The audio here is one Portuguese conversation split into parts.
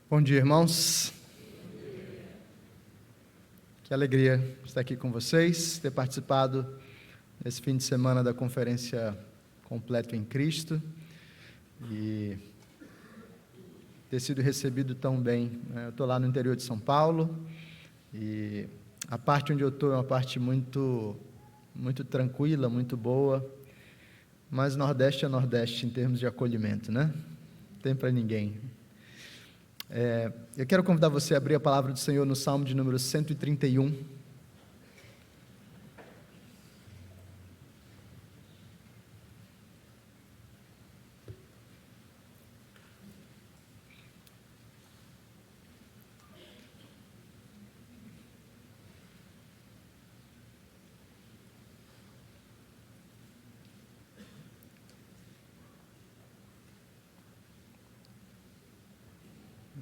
Bom dia, irmãos. Que alegria estar aqui com vocês, ter participado nesse fim de semana da conferência Completo em Cristo e ter sido recebido tão bem. Eu estou lá no interior de São Paulo e a parte onde eu estou é uma parte muito tranquila, muito boa, mas Nordeste é Nordeste em termos de acolhimento, né? Não tem para ninguém. Eu quero convidar você a abrir a palavra do Senhor no Salmo de número 131.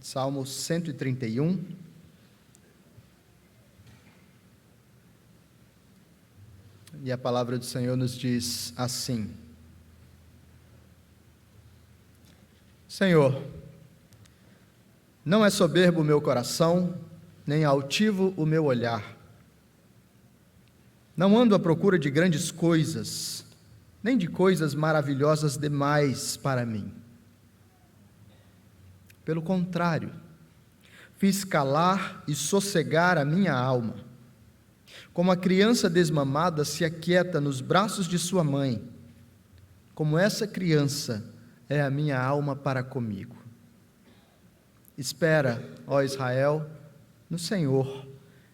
Salmo 131. E a palavra do Senhor nos diz assim: Senhor, não é soberbo o meu coração, nem altivo o meu olhar. Não ando à procura de grandes coisas, nem de coisas maravilhosas demais para mim. Pelo contrário, fiz calar e sossegar a minha alma. Como a criança desmamada se aquieta nos braços de sua mãe, como essa criança é a minha alma para comigo. Espera, ó Israel, no Senhor,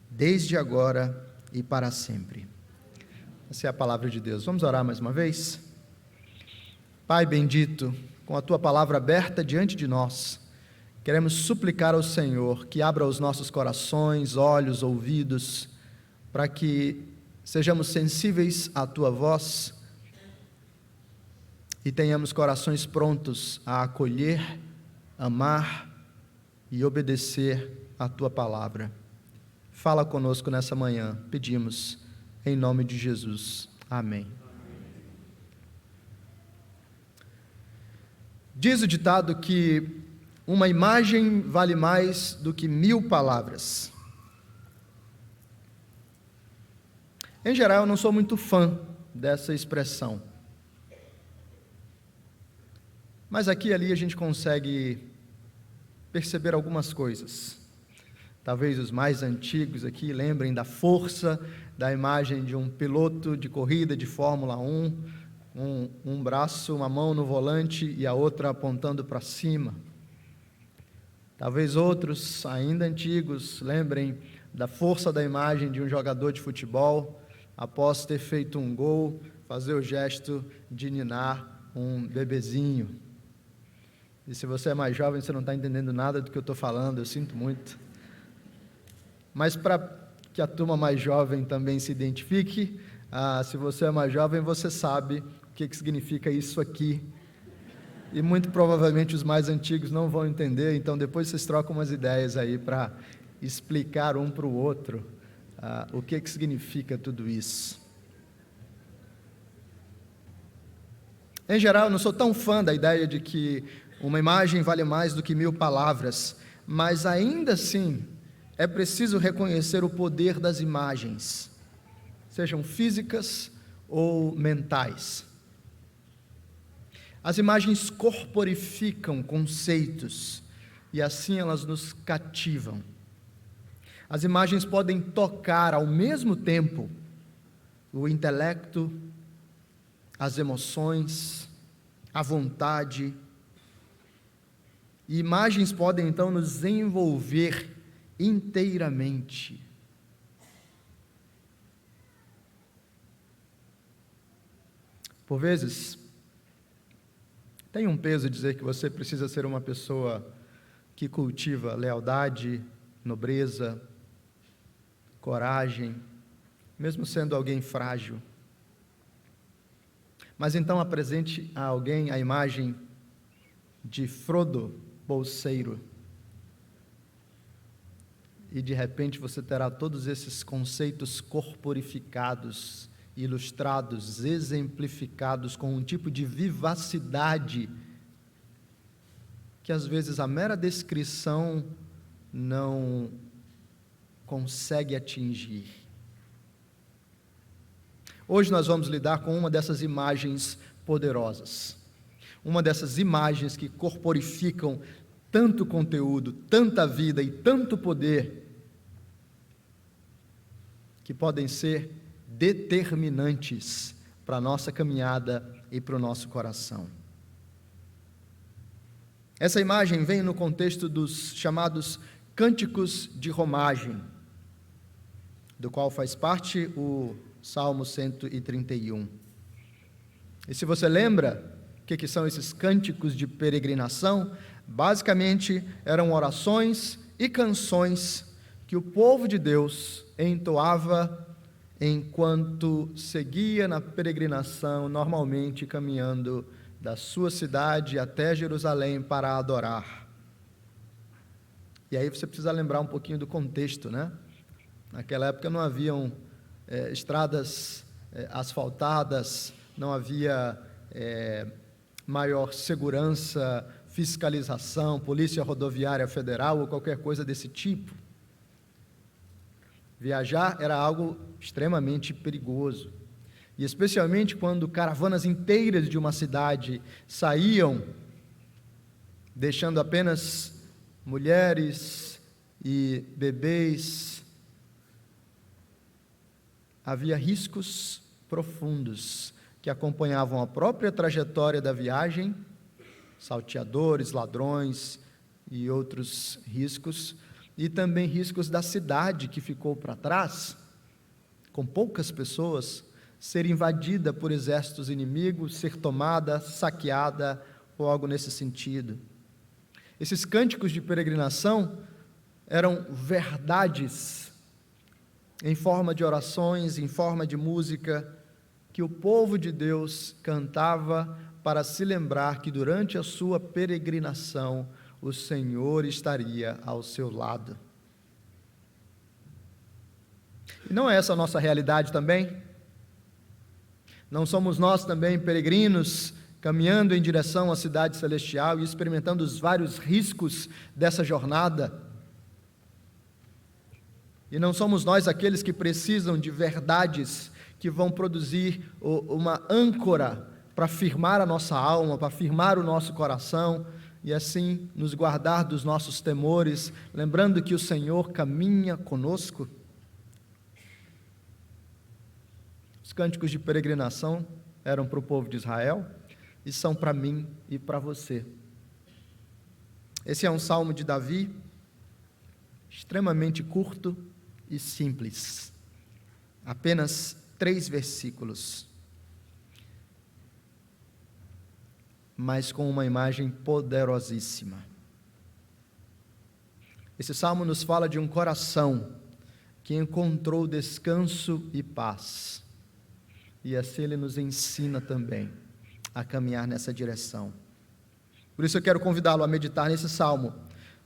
desde agora e para sempre. Essa é a palavra de Deus. Vamos orar mais uma vez? Pai bendito, com a Tua palavra aberta diante de nós, queremos suplicar ao Senhor que abra os nossos corações, olhos, ouvidos, para que sejamos sensíveis à Tua voz e tenhamos corações prontos a acolher, amar e obedecer à Tua palavra. Fala conosco nessa manhã, pedimos, em nome de Jesus. Amém. Diz o ditado que uma imagem vale mais do que 1000 palavras. Em geral, eu não sou muito fã dessa expressão. Mas aqui e ali a gente consegue perceber algumas coisas. Talvez os mais antigos aqui lembrem da força da imagem de um piloto de corrida de Fórmula 1, um braço, uma mão no volante e a outra apontando para cima. Talvez outros, ainda antigos, lembrem da força da imagem de um jogador de futebol, após ter feito um gol, fazer o gesto de ninar um bebezinho. E se você é mais jovem, você não está entendendo nada do que eu estou falando, eu sinto muito. Mas para que a turma mais jovem também se identifique, se você é mais jovem, você sabe o que significa isso aqui. E muito provavelmente os mais antigos não vão entender, então depois vocês trocam umas ideias aí para explicar um para o outro o que significa tudo isso. Em geral, eu não sou tão fã da ideia de que uma imagem vale mais do que 1000 palavras, mas ainda assim é preciso reconhecer o poder das imagens, sejam físicas ou mentais. As imagens corporificam conceitos e assim elas nos cativam. As imagens podem tocar ao mesmo tempo o intelecto, as emoções, a vontade. E imagens podem então nos envolver inteiramente. Por vezes, tem um peso dizer que você precisa ser uma pessoa que cultiva lealdade, nobreza, coragem, mesmo sendo alguém frágil. Mas então apresente a alguém a imagem de Frodo, bolseiro, e de repente você terá todos esses conceitos corporificados, ilustrados, exemplificados com um tipo de vivacidade que às vezes a mera descrição não consegue atingir. Hoje nós vamos lidar com uma dessas imagens poderosas, uma dessas imagens que corporificam tanto conteúdo, tanta vida e tanto poder, que podem ser determinantes para a nossa caminhada e para o nosso coração. Essa imagem vem no contexto dos chamados cânticos de romagem, do qual faz parte o Salmo 131. E se você lembra o que são esses cânticos de peregrinação, basicamente eram orações e canções que o povo de Deus entoava enquanto seguia na peregrinação, normalmente caminhando da sua cidade até Jerusalém para adorar. E aí você precisa lembrar um pouquinho do contexto, né? Naquela época não haviam estradas asfaltadas, não havia maior segurança, fiscalização, polícia rodoviária federal ou qualquer coisa desse tipo. Viajar era algo extremamente perigoso, e especialmente quando caravanas inteiras de uma cidade saíam, deixando apenas mulheres e bebês. Havia riscos profundos que acompanhavam a própria trajetória da viagem, salteadores, ladrões e outros riscos, e também riscos da cidade que ficou para trás, com poucas pessoas, ser invadida por exércitos inimigos, ser tomada, saqueada, ou algo nesse sentido. Esses cânticos de peregrinação eram verdades em forma de orações, em forma de música, que o povo de Deus cantava para se lembrar que durante a sua peregrinação o Senhor estaria ao seu lado. E não é essa a nossa realidade também? Não somos nós também peregrinos, caminhando em direção à cidade celestial e experimentando os vários riscos dessa jornada? E não somos nós aqueles que precisam de verdades que vão produzir uma âncora para firmar a nossa alma, para firmar o nosso coração e assim nos guardar dos nossos temores, lembrando que o Senhor caminha conosco? Os cânticos de peregrinação eram para o povo de Israel e são para mim e para você. Esse é um salmo de Davi, extremamente curto e simples, apenas 3 versículos, mas com uma imagem poderosíssima. Esse salmo nos fala de um coração que encontrou descanso e paz, e assim ele nos ensina também a caminhar nessa direção. Por isso eu quero convidá-lo a meditar nesse salmo,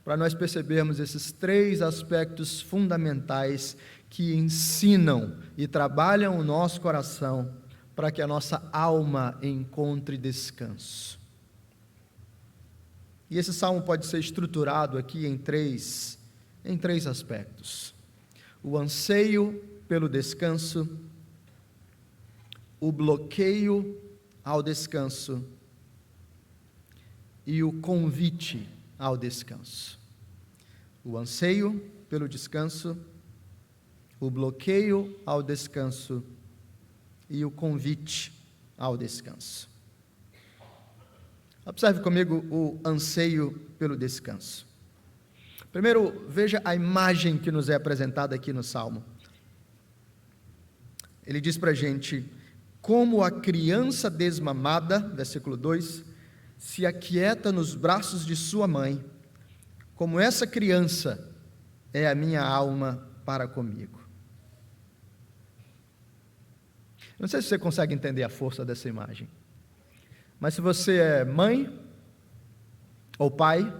para nós percebermos esses 3 aspectos fundamentais que ensinam e trabalham o nosso coração para que a nossa alma encontre descanso. E esse salmo pode ser estruturado aqui em três aspectos: o anseio pelo descanso, o bloqueio ao descanso e o convite ao descanso. O anseio pelo descanso, o bloqueio ao descanso e o convite ao descanso. Observe comigo o anseio pelo descanso. Primeiro, veja a imagem que nos é apresentada aqui no Salmo. Ele diz para a gente: como a criança desmamada, versículo 2, se aquieta nos braços de sua mãe, como essa criança é a minha alma para comigo. Não sei se você consegue entender a força dessa imagem, mas se você é mãe ou pai,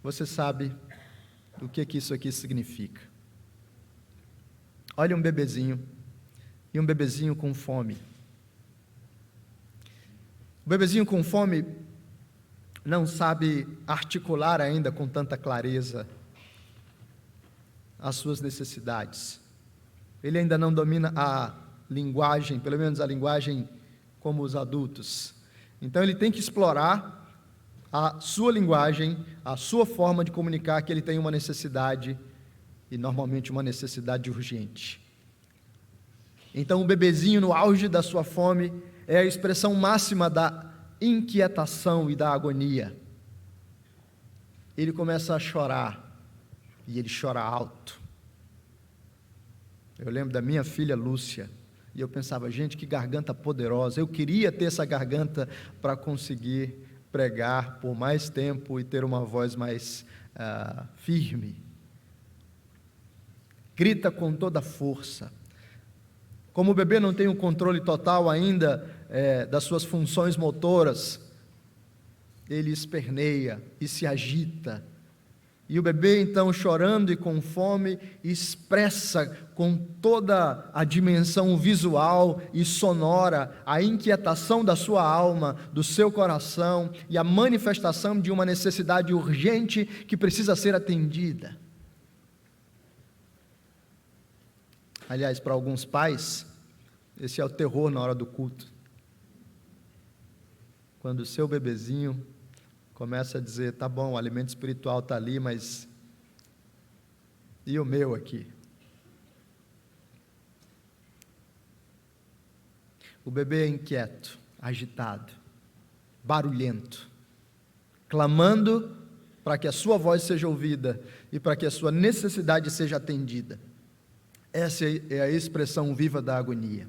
você sabe o que isso aqui significa. Olha um bebezinho, e um bebezinho com fome. O bebezinho com fome não sabe articular ainda com tanta clareza as suas necessidades. Ele ainda não domina a linguagem, pelo menos a linguagem como os adultos. Então ele tem que explorar a sua linguagem, a sua forma de comunicar que ele tem uma necessidade, e normalmente uma necessidade urgente. Então o bebezinho, no auge da sua fome, é a expressão máxima da inquietação e da agonia. Ele começa a chorar, e ele chora alto. Eu lembro da minha filha Lúcia, e eu pensava, gente, que garganta poderosa. Eu queria ter essa garganta para conseguir pregar por mais tempo e ter uma voz mais firme. Grita com toda a força. Como o bebê não tem o controle total ainda das suas funções motoras, ele esperneia e se agita. E o bebê, então, chorando e com fome, expressa com toda a dimensão visual e sonora a inquietação da sua alma, do seu coração e a manifestação de uma necessidade urgente que precisa ser atendida. Aliás, para alguns pais, esse é o terror na hora do culto. Quando o seu bebezinho começa a dizer, tá bom, o alimento espiritual está ali, mas e o meu aqui? O bebê é inquieto, agitado, barulhento, clamando para que a sua voz seja ouvida e para que a sua necessidade seja atendida. Essa é a expressão viva da agonia.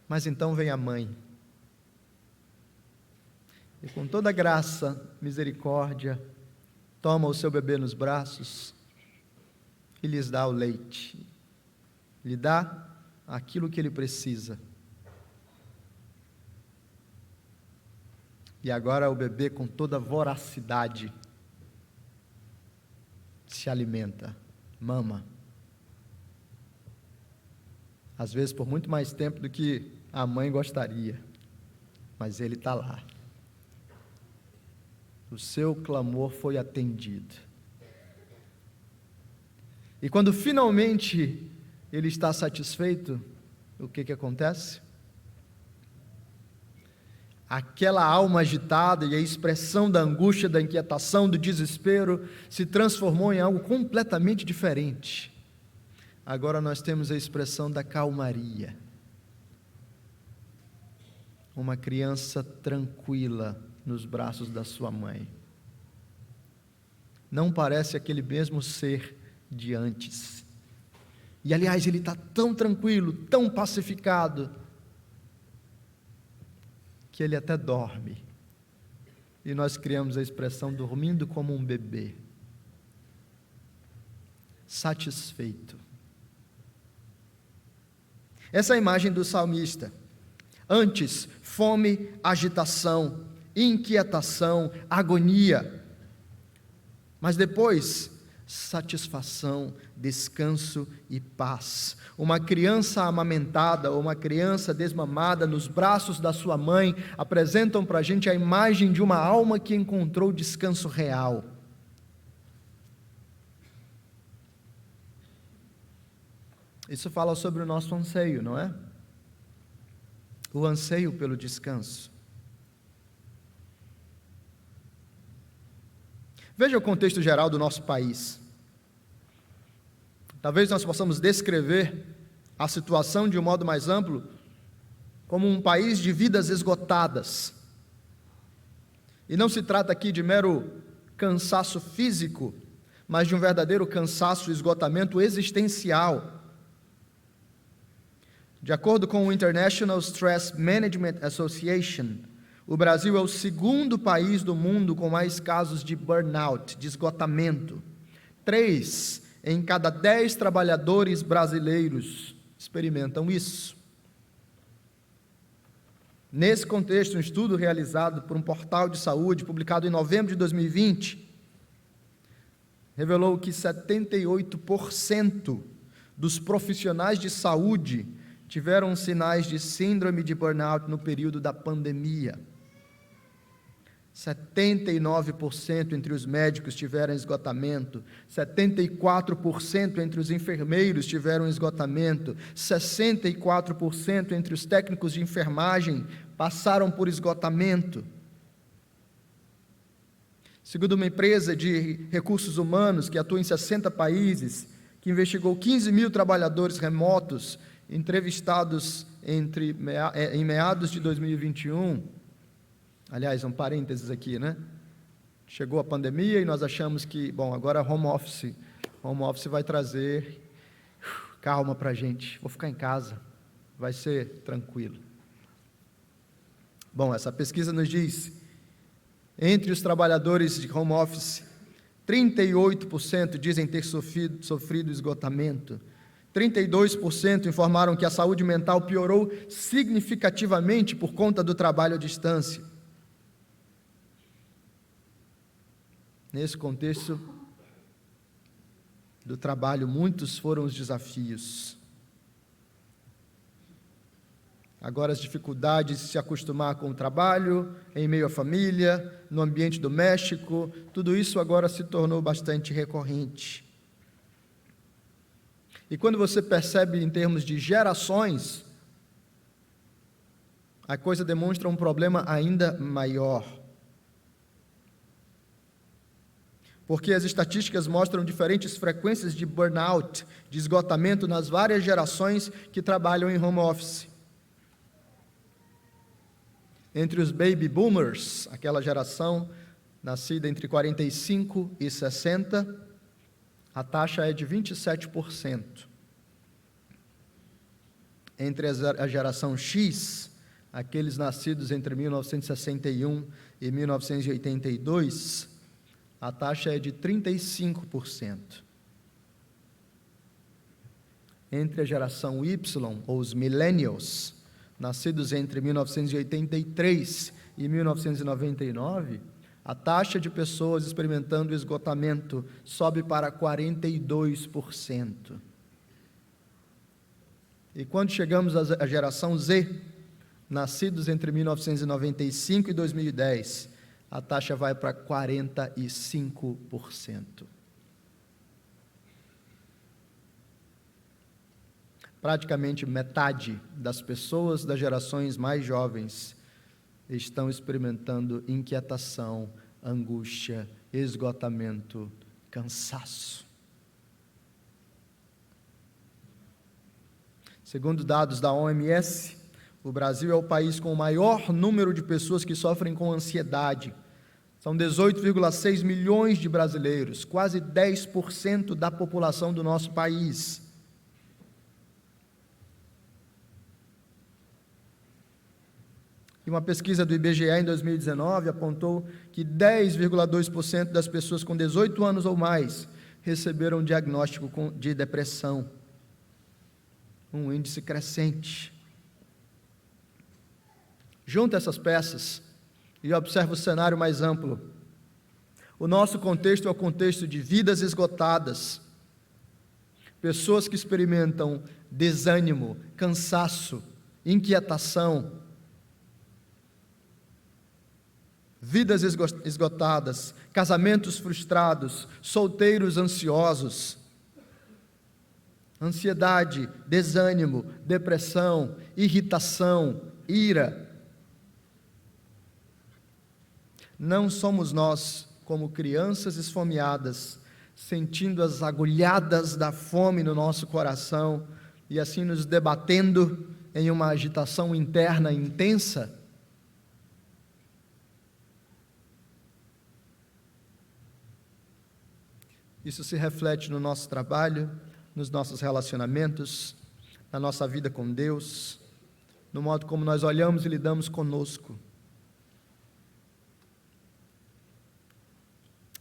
Mas então vem a mãe, e com toda graça, misericórdia, toma o seu bebê nos braços e lhes dá o leite, lhe dá aquilo que ele precisa. E agora o bebê, com toda voracidade, se alimenta, mama. Às vezes por muito mais tempo do que a mãe gostaria, mas ele está lá. O seu clamor foi atendido. E quando finalmente ele está satisfeito, o que acontece? Aquela alma agitada e a expressão da angústia, da inquietação, do desespero se transformou em algo completamente diferente. Agora nós temos a expressão da calmaria. Uma criança tranquila nos braços da sua mãe. Não parece aquele mesmo ser de antes. E aliás, ele está tão tranquilo, tão pacificado, que ele até dorme. E nós criamos a expressão dormindo como um bebê. Satisfeito. Essa é a imagem do salmista. Antes, fome, agitação, inquietação, agonia. Mas depois, satisfação, descanso e paz. Uma criança amamentada ou uma criança desmamada nos braços da sua mãe apresentam para a gente a imagem de uma alma que encontrou descanso real. Isso fala sobre o nosso anseio, não é? O anseio pelo descanso. Veja o contexto geral do nosso país. Talvez nós possamos descrever a situação de um modo mais amplo como um país de vidas esgotadas. E não se trata aqui de mero cansaço físico, mas de um verdadeiro cansaço e esgotamento existencial. De acordo com o International Stress Management Association, o Brasil é o segundo país do mundo com mais casos de burnout, de esgotamento. 3 em cada 10 trabalhadores brasileiros experimentam isso. Nesse contexto, um estudo realizado por um portal de saúde, publicado em novembro de 2020, revelou que 78% dos profissionais de saúde tiveram sinais de síndrome de burnout no período da pandemia. 79% entre os médicos tiveram esgotamento, 74% entre os enfermeiros tiveram esgotamento, 64% entre os técnicos de enfermagem passaram por esgotamento. Segundo uma empresa de recursos humanos que atua em 60 países, que investigou 15 mil trabalhadores remotos entrevistados em meados de 2021, aliás, um parênteses aqui, né? Chegou a pandemia e nós achamos que, bom, agora home office vai trazer calma para a gente, vou ficar em casa, vai ser tranquilo. Bom, essa pesquisa nos diz, entre os trabalhadores de home office, 38% dizem ter sofrido esgotamento, 32% informaram que a saúde mental piorou significativamente por conta do trabalho à distância. Nesse contexto do trabalho, muitos foram os desafios. Agora as dificuldades de se acostumar com o trabalho, em meio à família, no ambiente doméstico, tudo isso agora se tornou bastante recorrente. E quando você percebe em termos de gerações, a coisa demonstra um problema ainda maior. Porque as estatísticas mostram diferentes frequências de burnout, de esgotamento nas várias gerações que trabalham em home office. Entre os baby boomers, aquela geração nascida entre 45 e 60, a taxa é de 27%. Entre a geração X, aqueles nascidos entre 1961 e 1982, a taxa é de 35%. Entre a geração Y, ou os millennials, nascidos entre 1983 e 1999, a taxa de pessoas experimentando esgotamento sobe para 42%. E quando chegamos à geração Z, nascidos entre 1995 e 2010, a taxa vai para 45%. Praticamente metade das pessoas das gerações mais jovens estão experimentando inquietação, angústia, esgotamento, cansaço. Segundo dados da OMS, o Brasil é o país com o maior número de pessoas que sofrem com ansiedade. São 18,6 milhões de brasileiros, quase 10% da população do nosso país. E uma pesquisa do IBGE em 2019 apontou que 10,2% das pessoas com 18 anos ou mais receberam diagnóstico de depressão. Um índice crescente. Junta essas peças e observa o cenário mais amplo. O nosso contexto é o contexto de vidas esgotadas, pessoas que experimentam desânimo, cansaço, inquietação, vidas esgotadas, casamentos frustrados, solteiros ansiosos, ansiedade, desânimo, depressão, irritação, ira. Não somos nós, como crianças esfomeadas, sentindo as agulhadas da fome no nosso coração e assim nos debatendo em uma agitação interna intensa? Isso se reflete no nosso trabalho, nos nossos relacionamentos, na nossa vida com Deus, no modo como nós olhamos e lidamos conosco.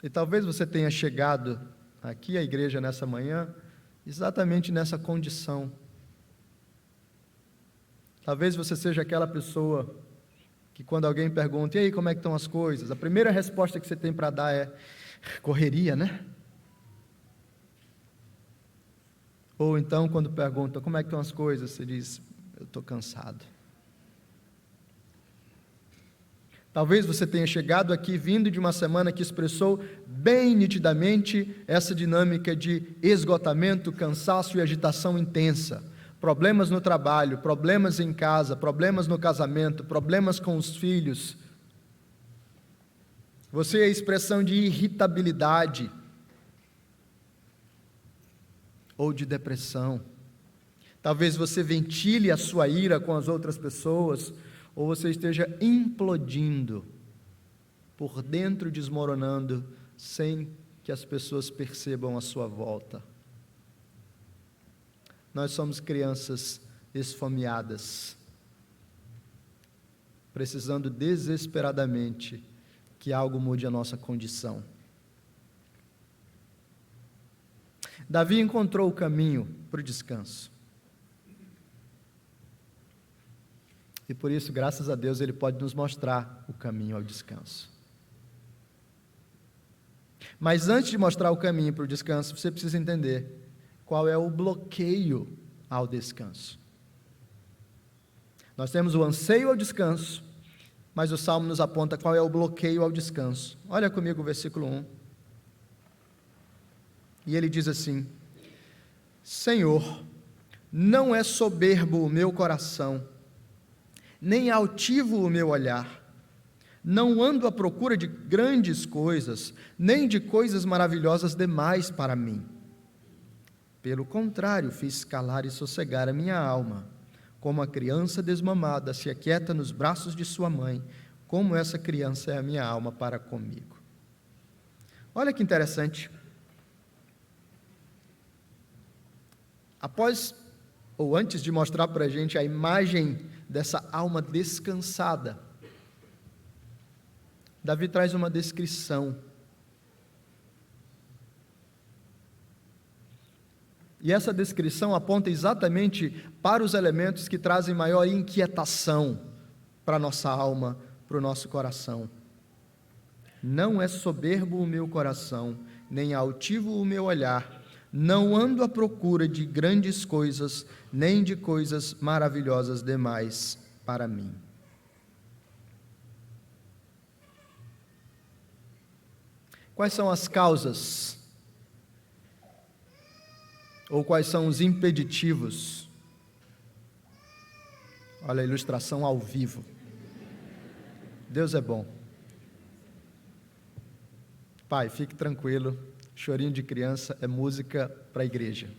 E talvez você tenha chegado aqui à igreja nessa manhã, exatamente nessa condição. Talvez você seja aquela pessoa que quando alguém pergunta, e aí, como é que estão as coisas? A primeira resposta que você tem para dar é, correria, né? Ou então, quando pergunta, como é que estão as coisas? Você diz, eu estou cansado. Talvez você tenha chegado aqui vindo de uma semana que expressou bem nitidamente essa dinâmica de esgotamento, cansaço e agitação intensa. Problemas no trabalho, problemas em casa, problemas no casamento, problemas com os filhos. Você é a expressão de irritabilidade ou de depressão. Talvez você ventile a sua ira com as outras pessoas, ou você esteja implodindo, por dentro desmoronando, sem que as pessoas percebam a sua volta. Nós somos crianças esfomeadas, precisando desesperadamente que algo mude a nossa condição. Davi encontrou o caminho para o descanso. E por isso, graças a Deus, Ele pode nos mostrar o caminho ao descanso. Mas antes de mostrar o caminho para o descanso, você precisa entender qual é o bloqueio ao descanso. Nós temos o anseio ao descanso, mas o Salmo nos aponta qual é o bloqueio ao descanso. Olha comigo o versículo 1. E ele diz assim: Senhor, não é soberbo o meu coração, nem altivo o meu olhar. Não ando à procura de grandes coisas, nem de coisas maravilhosas demais para mim. Pelo contrário, fiz calar e sossegar a minha alma. Como a criança desmamada se aquieta nos braços de sua mãe, como essa criança é a minha alma para comigo. Olha que interessante. Após, ou antes de mostrar para a gente a imagem dessa alma descansada, Davi traz uma descrição. E essa descrição aponta exatamente para os elementos que trazem maior inquietação para a nossa alma, para o nosso coração. Não é soberbo o meu coração, nem altivo o meu olhar. Não ando à procura de grandes coisas, nem de coisas maravilhosas demais para mim. Quais são as causas? Ou quais são os impeditivos? Olha a ilustração ao vivo. Deus é bom. Pai, fique tranquilo. Chorinho de criança é música para a igreja.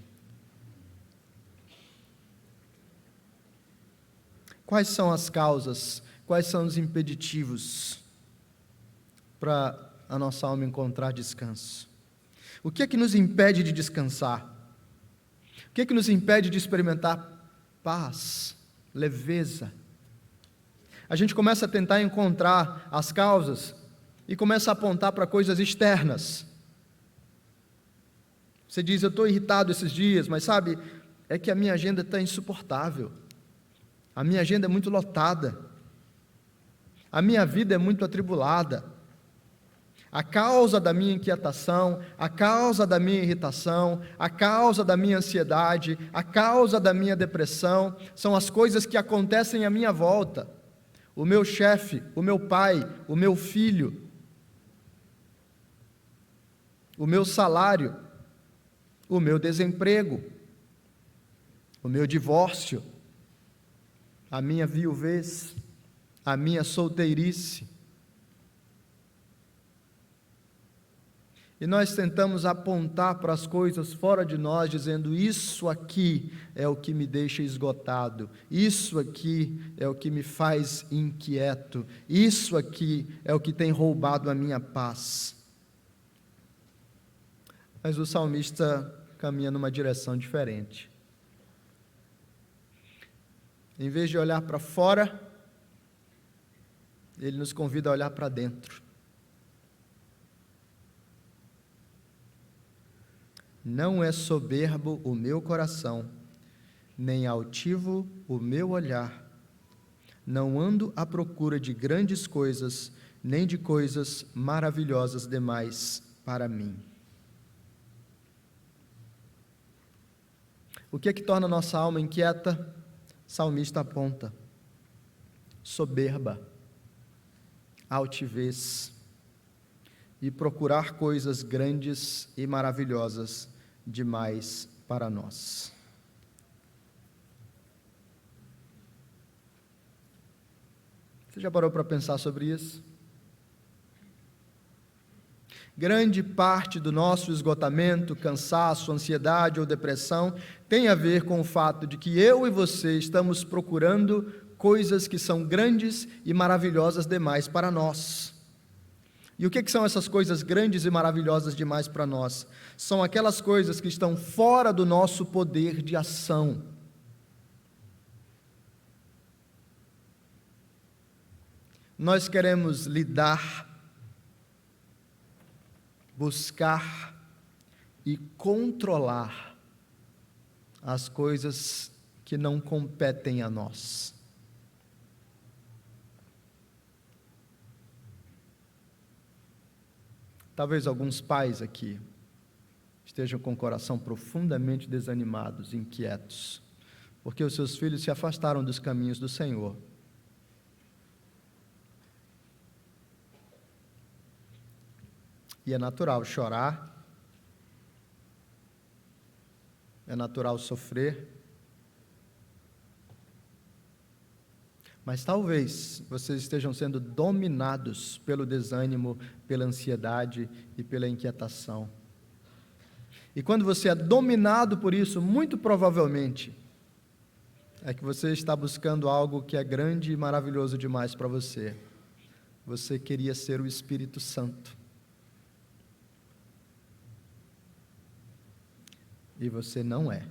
Quais são as causas? Quais são os impeditivos para a nossa alma encontrar descanso? O que é que nos impede de descansar? O que é que nos impede de experimentar paz, leveza? A gente começa a tentar encontrar as causas e começa a apontar para coisas externas. Você diz, eu estou irritado esses dias, mas sabe, é que a minha agenda está insuportável. A minha agenda é muito lotada. A minha vida é muito atribulada. A causa da minha inquietação, a causa da minha irritação, a causa da minha ansiedade, a causa da minha depressão, são as coisas que acontecem à minha volta. O meu chefe, o meu pai, o meu filho, o meu salário, o meu desemprego, o meu divórcio, a minha viuvez, a minha solteirice. E nós tentamos apontar para as coisas fora de nós, dizendo, isso aqui é o que me deixa esgotado, isso aqui é o que me faz inquieto, isso aqui é o que tem roubado a minha paz. Mas o salmista caminha numa direção diferente. Em vez de olhar para fora, ele nos convida a olhar para dentro. Não é soberbo o meu coração, nem altivo o meu olhar. Não ando à procura de grandes coisas, nem de coisas maravilhosas demais para mim. O que é que torna nossa alma inquieta? Salmista aponta: soberba, altivez e procurar coisas grandes e maravilhosas demais para nós. Você já parou para pensar sobre isso? Grande parte do nosso esgotamento, cansaço, ansiedade ou depressão tem a ver com o fato de que eu e você estamos procurando coisas que são grandes e maravilhosas demais para nós. E o que são essas coisas grandes e maravilhosas demais para nós? São aquelas coisas que estão fora do nosso poder de ação. Nós queremos lidar, buscar e controlar as coisas que não competem a nós. Talvez alguns pais aqui estejam com o coração profundamente desanimados, inquietos, porque os seus filhos se afastaram dos caminhos do Senhor. E é natural chorar, é natural sofrer, mas talvez vocês estejam sendo dominados pelo desânimo, pela ansiedade e pela inquietação. E quando você é dominado por isso, muito provavelmente, é que você está buscando algo que é grande e maravilhoso demais para você. Você queria ser o Espírito Santo. E você não é.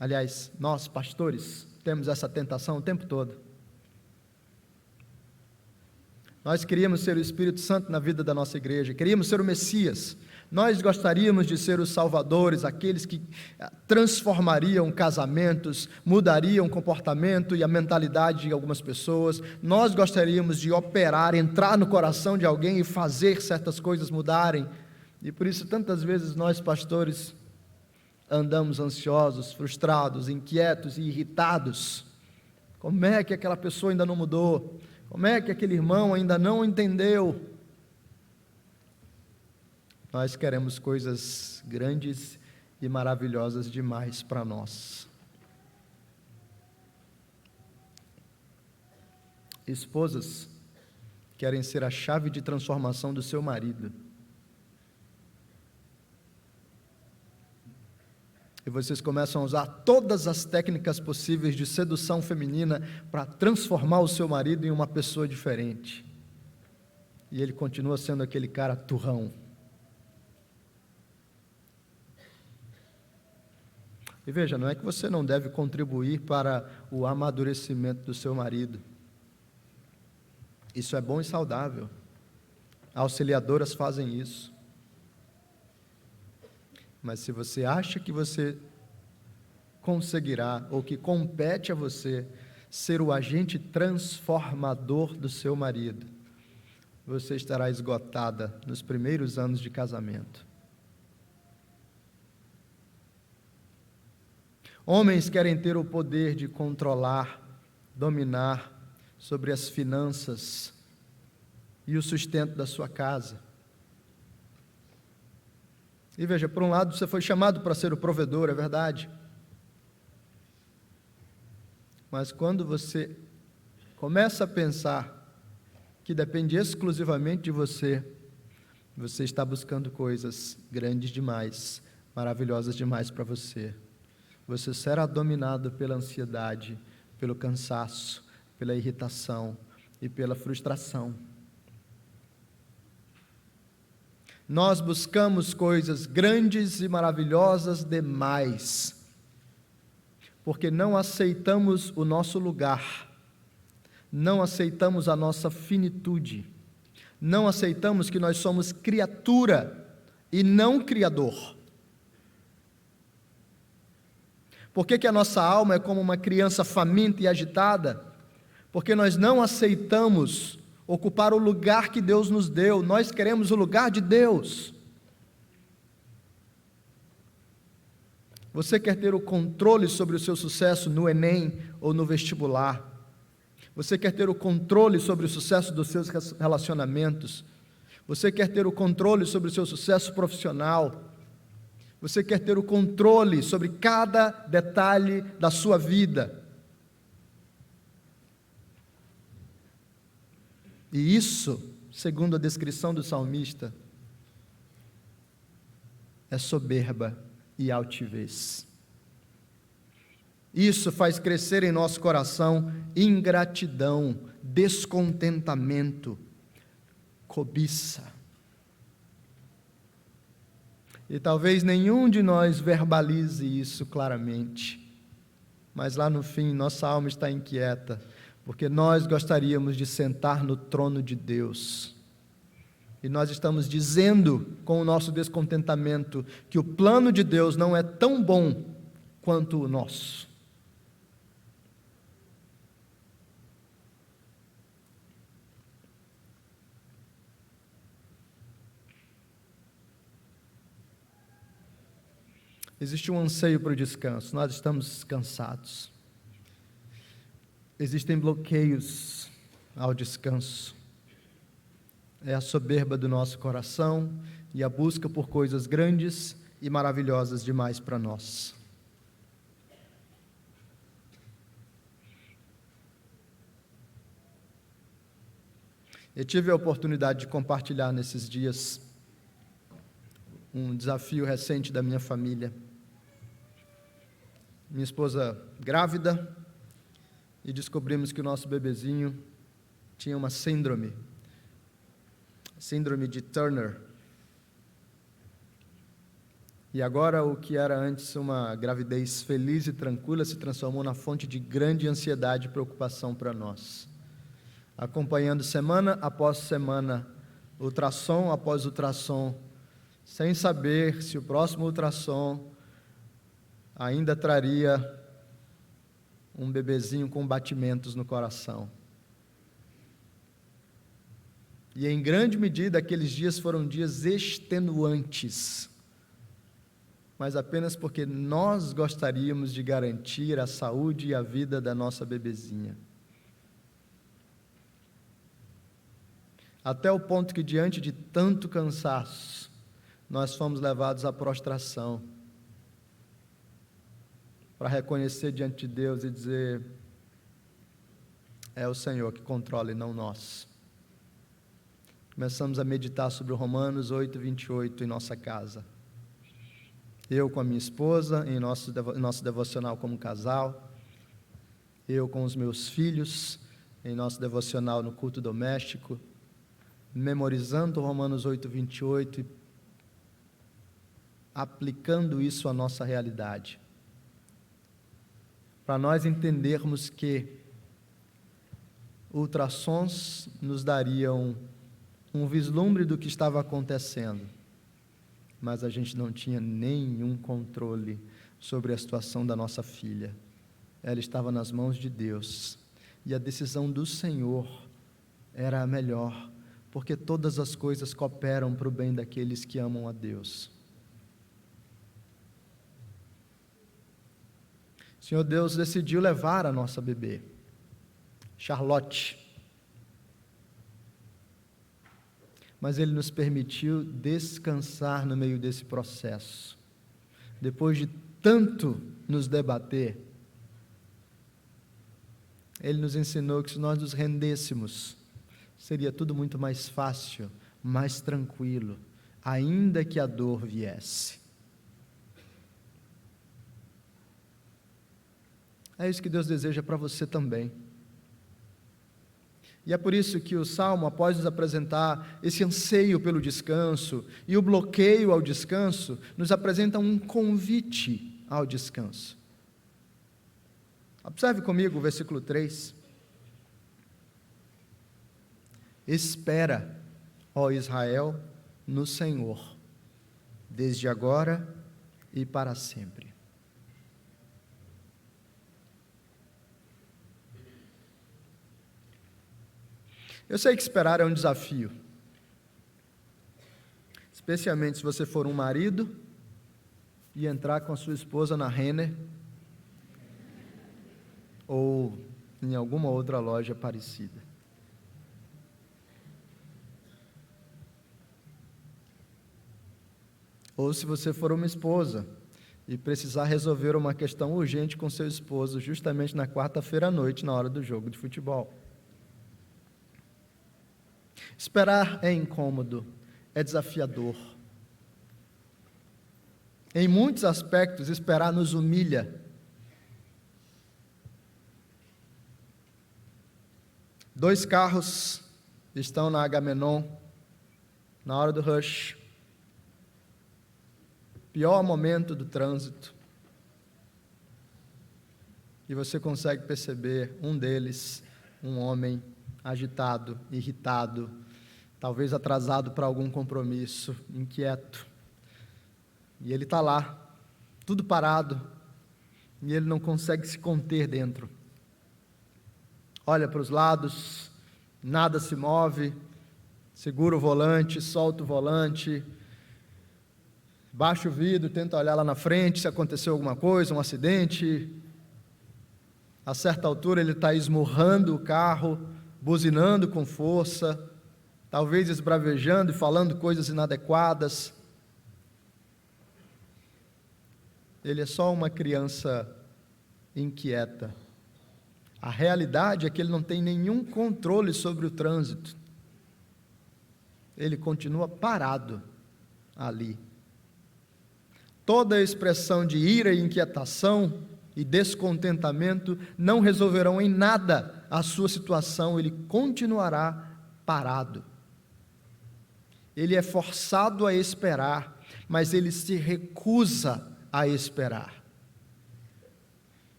Aliás, nós, pastores, temos essa tentação o tempo todo. Nós queríamos ser o Espírito Santo na vida da nossa igreja, queríamos ser o Messias. Nós gostaríamos de ser os salvadores, aqueles que transformariam casamentos, mudariam o comportamento e a mentalidade de algumas pessoas. Nós gostaríamos de operar, entrar no coração de alguém e fazer certas coisas mudarem. E por isso, tantas vezes, nós, pastores, andamos ansiosos, frustrados, inquietos e irritados. Como é que aquela pessoa ainda não mudou? Como é que aquele irmão ainda não entendeu? Nós queremos coisas grandes e maravilhosas demais para nós. Esposas querem ser a chave de transformação do seu marido. E vocês começam a usar todas as técnicas possíveis de sedução feminina para transformar o seu marido em uma pessoa diferente. E ele continua sendo aquele cara turrão. E veja, não é que você não deve contribuir para o amadurecimento do seu marido. Isso é bom e saudável. Auxiliadoras fazem isso. Mas se você acha que você conseguirá, ou que compete a você, ser o agente transformador do seu marido, você estará esgotada nos primeiros anos de casamento. Homens querem ter o poder de controlar, dominar sobre as finanças e o sustento da sua casa. E veja, por um lado, você foi chamado para ser o provedor, é verdade. Mas quando você começa a pensar que depende exclusivamente de você, você está buscando coisas grandes demais, maravilhosas demais para você. Você será dominado pela ansiedade, pelo cansaço, pela irritação e pela frustração. Nós buscamos coisas grandes e maravilhosas demais, porque não aceitamos o nosso lugar, não aceitamos a nossa finitude, não aceitamos que nós somos criatura e não criador. Por que a nossa alma é como uma criança faminta e agitada? Porque nós não aceitamos ocupar o lugar que Deus nos deu. Nós queremos o lugar de Deus. Você quer ter o controle sobre o seu sucesso no Enem ou no vestibular? Você quer ter o controle sobre o sucesso dos seus relacionamentos? Você quer ter o controle sobre o seu sucesso profissional? Você quer ter o controle sobre cada detalhe da sua vida? E isso, segundo a descrição do salmista, é soberba e altivez. Isso faz crescer em nosso coração ingratidão, descontentamento, cobiça. E talvez nenhum de nós verbalize isso claramente, mas lá no fim nossa alma está inquieta, porque nós gostaríamos de sentar no trono de Deus. E nós estamos dizendo com o nosso descontentamento que o plano de Deus não é tão bom quanto o nosso. Existe um anseio para o descanso, nós estamos cansados. Existem bloqueios ao descanso. É a soberba do nosso coração e a busca por coisas grandes e maravilhosas demais para nós. Eu tive a oportunidade de compartilhar nesses dias um desafio recente da minha família. Minha esposa grávida, e descobrimos que o nosso bebezinho tinha uma síndrome de Turner. E agora o que era antes uma gravidez feliz e tranquila se transformou na fonte de grande ansiedade e preocupação para nós. Acompanhando semana após semana, ultrassom após ultrassom, sem saber se o próximo ultrassom ainda traria um bebezinho com batimentos no coração. E em grande medida aqueles dias foram dias extenuantes, mas apenas porque nós gostaríamos de garantir a saúde e a vida da nossa bebezinha. Até o ponto que, diante de tanto cansaço, nós fomos levados à prostração, para reconhecer diante de Deus e dizer: é o Senhor que controla e não nós. Começamos a meditar sobre o Romanos 8:28 em nossa casa. Eu com a minha esposa, em nosso devocional como casal. Eu com os meus filhos, em nosso devocional no culto doméstico. Memorizando Romanos 8:28 e aplicando isso à nossa realidade. Para nós entendermos que ultrassons nos dariam um vislumbre do que estava acontecendo, mas a gente não tinha nenhum controle sobre a situação da nossa filha. Ela estava nas mãos de Deus, e a decisão do Senhor era a melhor, porque todas as coisas cooperam para o bem daqueles que amam a Deus. O Senhor Deus decidiu levar a nossa bebê, Charlotte, mas Ele nos permitiu descansar no meio desse processo. Depois de tanto nos debater, Ele nos ensinou que se nós nos rendêssemos, seria tudo muito mais fácil, mais tranquilo, ainda que a dor viesse. É isso que Deus deseja para você também. E é por isso que o Salmo, após nos apresentar esse anseio pelo descanso e o bloqueio ao descanso, nos apresenta um convite ao descanso. Observe comigo o versículo 3. Espera, ó Israel, no Senhor, desde agora e para sempre. Eu sei que esperar é um desafio, especialmente se você for um marido e entrar com a sua esposa na Renner ou em alguma outra loja parecida. Ou se você for uma esposa e precisar resolver uma questão urgente com seu esposo, justamente na quarta-feira à noite, na hora do jogo de futebol. Esperar é incômodo, é desafiador. Em muitos aspectos, esperar nos humilha. Dois carros estão na Agamenon, na hora do rush. Pior momento do trânsito. E você consegue perceber um deles, um homem agitado, irritado, talvez atrasado para algum compromisso, inquieto. E ele está lá, tudo parado, e ele não consegue se conter dentro. Olha para os lados, nada se move, segura o volante, solta o volante, baixa o vidro, tenta olhar lá na frente se aconteceu alguma coisa, um acidente. A certa altura ele está esmurrando o carro, buzinando com força, talvez esbravejando e falando coisas inadequadas. Ele é só uma criança inquieta. A realidade é que ele não tem nenhum controle sobre o trânsito. Ele continua parado ali. Toda a expressão de ira e inquietação e descontentamento não resolverão em nada a sua situação, ele continuará parado. Ele é forçado a esperar, mas ele se recusa a esperar.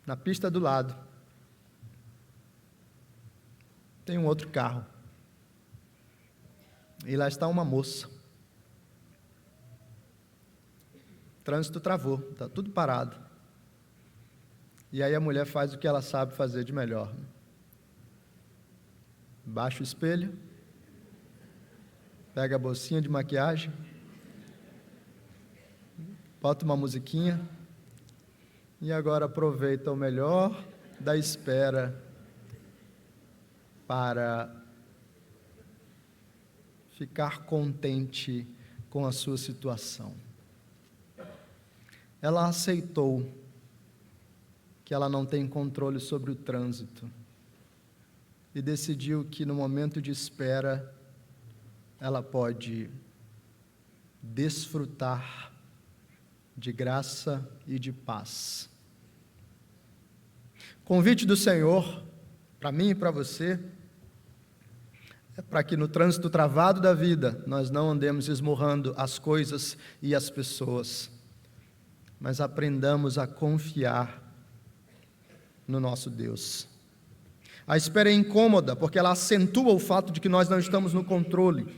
Na pista do lado, tem um outro carro. E lá está uma moça. O trânsito travou, está tudo parado. E aí a mulher faz o que ela sabe fazer de melhor. Baixa o espelho, pega a bolsinha de maquiagem, bota uma musiquinha e agora aproveita o melhor da espera para ficar contente com a sua situação. Ela aceitou que ela não tem controle sobre o trânsito e decidiu que no momento de espera ela pode desfrutar de graça e de paz. Convite do Senhor para mim e para você é para que no trânsito travado da vida nós não andemos esmurrando as coisas e as pessoas, mas aprendamos a confiar no nosso Deus. A espera é incômoda porque ela acentua o fato de que nós não estamos no controle,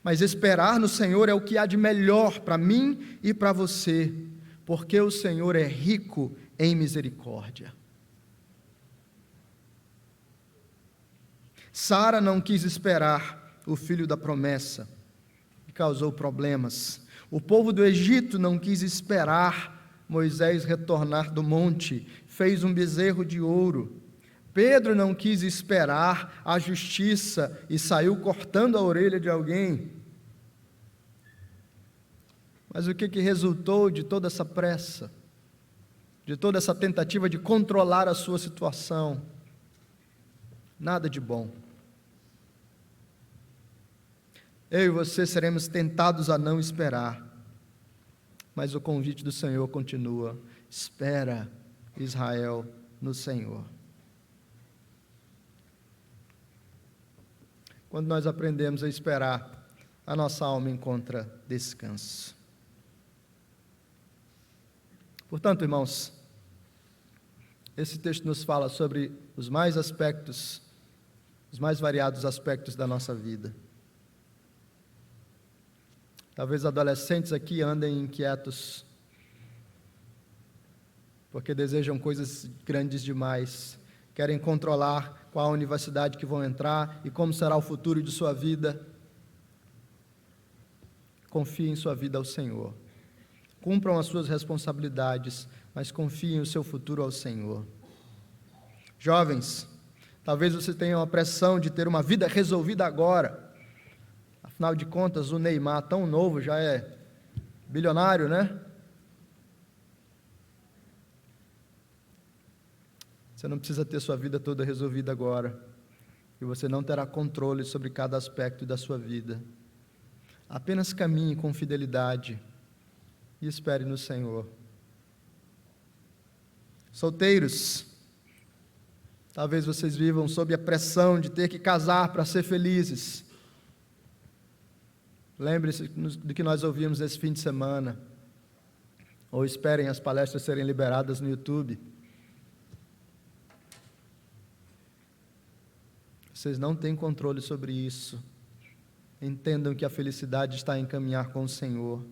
mas esperar no Senhor é o que há de melhor para mim e para você, porque o Senhor é rico em misericórdia. Sara não quis esperar o filho da promessa e causou problemas. O povo do Egito não quis esperar Moisés retornar do monte, fez um bezerro de ouro. Pedro não quis esperar a justiça e saiu cortando a orelha de alguém. Mas o que resultou de toda essa pressa, de toda essa tentativa de controlar a sua situação? Nada de bom. Eu e você seremos tentados a não esperar, mas o convite do Senhor continua: espera, Israel, no Senhor. Quando nós aprendemos a esperar, a nossa alma encontra descanso. Portanto, irmãos, esse texto nos fala sobre os mais variados aspectos da nossa vida. Talvez adolescentes aqui andem inquietos, porque desejam coisas grandes demais, querem controlar qual universidade que vão entrar e como será o futuro de sua vida. confiem sua vida ao Senhor. Cumpram as suas responsabilidades, mas confiem o seu futuro ao Senhor. Jovens, talvez você tenha uma pressão de ter uma vida resolvida agora. Afinal de contas, o Neymar, tão novo, já é bilionário, né? Você não precisa ter sua vida toda resolvida agora. E você não terá controle sobre cada aspecto da sua vida. Apenas caminhe com fidelidade e espere no Senhor. Solteiros, talvez vocês vivam sob a pressão de ter que casar para ser felizes. Lembre-se do que nós ouvimos esse fim de semana. Ou esperem as palestras serem liberadas no YouTube. Vocês não têm controle sobre isso. Entendam que a felicidade está em caminhar com o Senhor.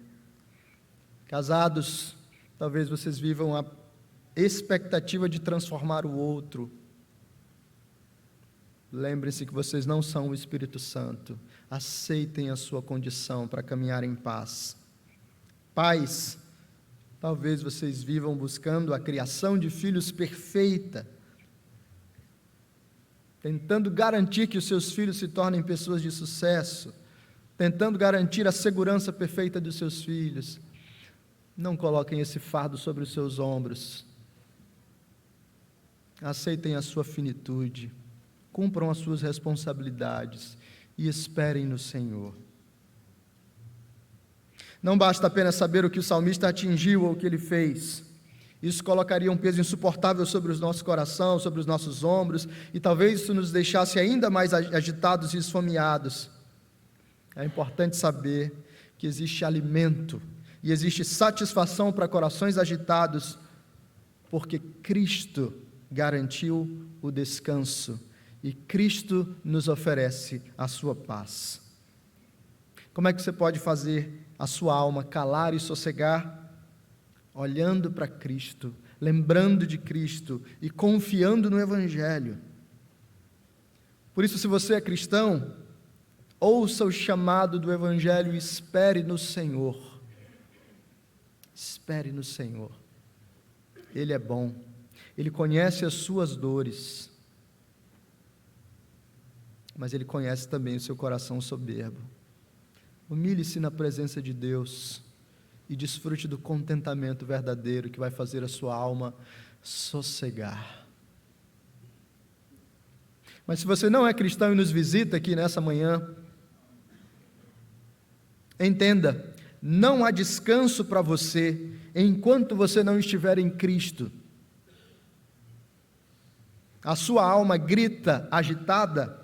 Casados, talvez vocês vivam a expectativa de transformar o outro. Lembrem-se que vocês não são o Espírito Santo. Aceitem a sua condição para caminhar em paz. Pais, talvez vocês vivam buscando a criação de filhos perfeita, tentando garantir que os seus filhos se tornem pessoas de sucesso, tentando garantir a segurança perfeita dos seus filhos. Não coloquem esse fardo sobre os seus ombros. Aceitem a sua finitude, cumpram as suas responsabilidades e esperem no Senhor. Não basta apenas saber o que o salmista atingiu ou o que ele fez. Isso colocaria um peso insuportável sobre o nosso coração, sobre os nossos ombros, e talvez isso nos deixasse ainda mais agitados e esfomeados. É importante saber que existe alimento e existe satisfação para corações agitados, porque Cristo garantiu o descanso e Cristo nos oferece a sua paz. Como é que você pode fazer a sua alma calar e sossegar? Olhando para Cristo, lembrando de Cristo e confiando no Evangelho. Por isso, se você é cristão, ouça o chamado do Evangelho e espere no Senhor. Espere no Senhor. Ele é bom, Ele conhece as suas dores, mas Ele conhece também o seu coração soberbo. Humilhe-se na presença de Deus e desfrute do contentamento verdadeiro que vai fazer a sua alma sossegar. Mas se você não é cristão e nos visita aqui nessa manhã, entenda, não há descanso para você enquanto você não estiver em Cristo. A sua alma grita agitada,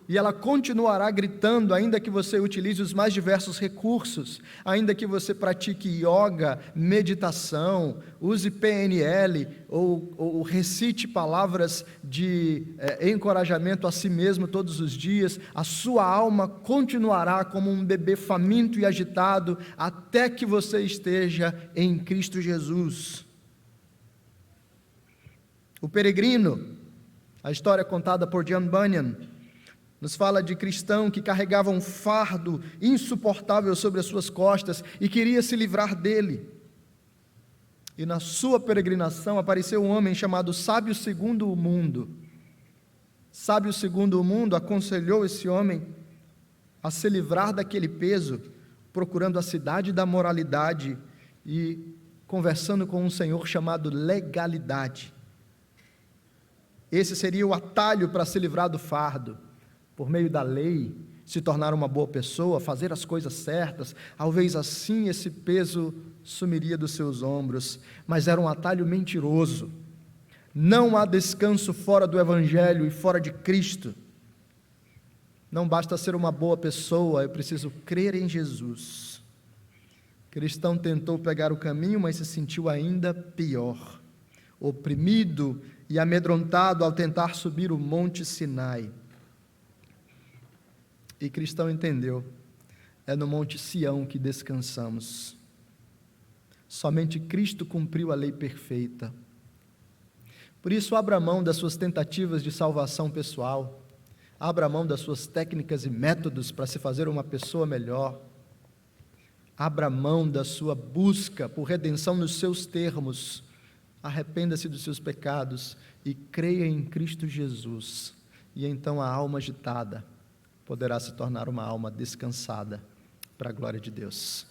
e ela continuará gritando, ainda que você utilize os mais diversos recursos, ainda que você pratique yoga, meditação, use PNL, ou recite palavras de encorajamento a si mesmo todos os dias, a sua alma continuará como um bebê faminto e agitado, até que você esteja em Cristo Jesus. O Peregrino, a história contada por John Bunyan, nos fala de cristão que carregava um fardo insuportável sobre as suas costas e queria se livrar dele. E na sua peregrinação apareceu um homem chamado Sábio Segundo o Mundo. Sábio Segundo o Mundo aconselhou esse homem a se livrar daquele peso, procurando a cidade da moralidade e conversando com um senhor chamado legalidade. Esse seria o atalho para se livrar do fardo. Por meio da lei, se tornar uma boa pessoa, fazer as coisas certas, talvez assim esse peso sumiria dos seus ombros, mas era um atalho mentiroso. Não há descanso fora do Evangelho e fora de Cristo. Não basta ser uma boa pessoa, eu preciso crer em Jesus. O cristão tentou pegar o caminho, mas se sentiu ainda pior, oprimido e amedrontado ao tentar subir o Monte Sinai. E cristão entendeu, é no Monte Sião que descansamos. Somente Cristo cumpriu a lei perfeita. Por isso, abra mão das suas tentativas de salvação pessoal. Abra mão das suas técnicas e métodos para se fazer uma pessoa melhor. Abra mão da sua busca por redenção nos seus termos. Arrependa-se dos seus pecados e creia em Cristo Jesus. E então a alma agitada poderá se tornar uma alma descansada para a glória de Deus.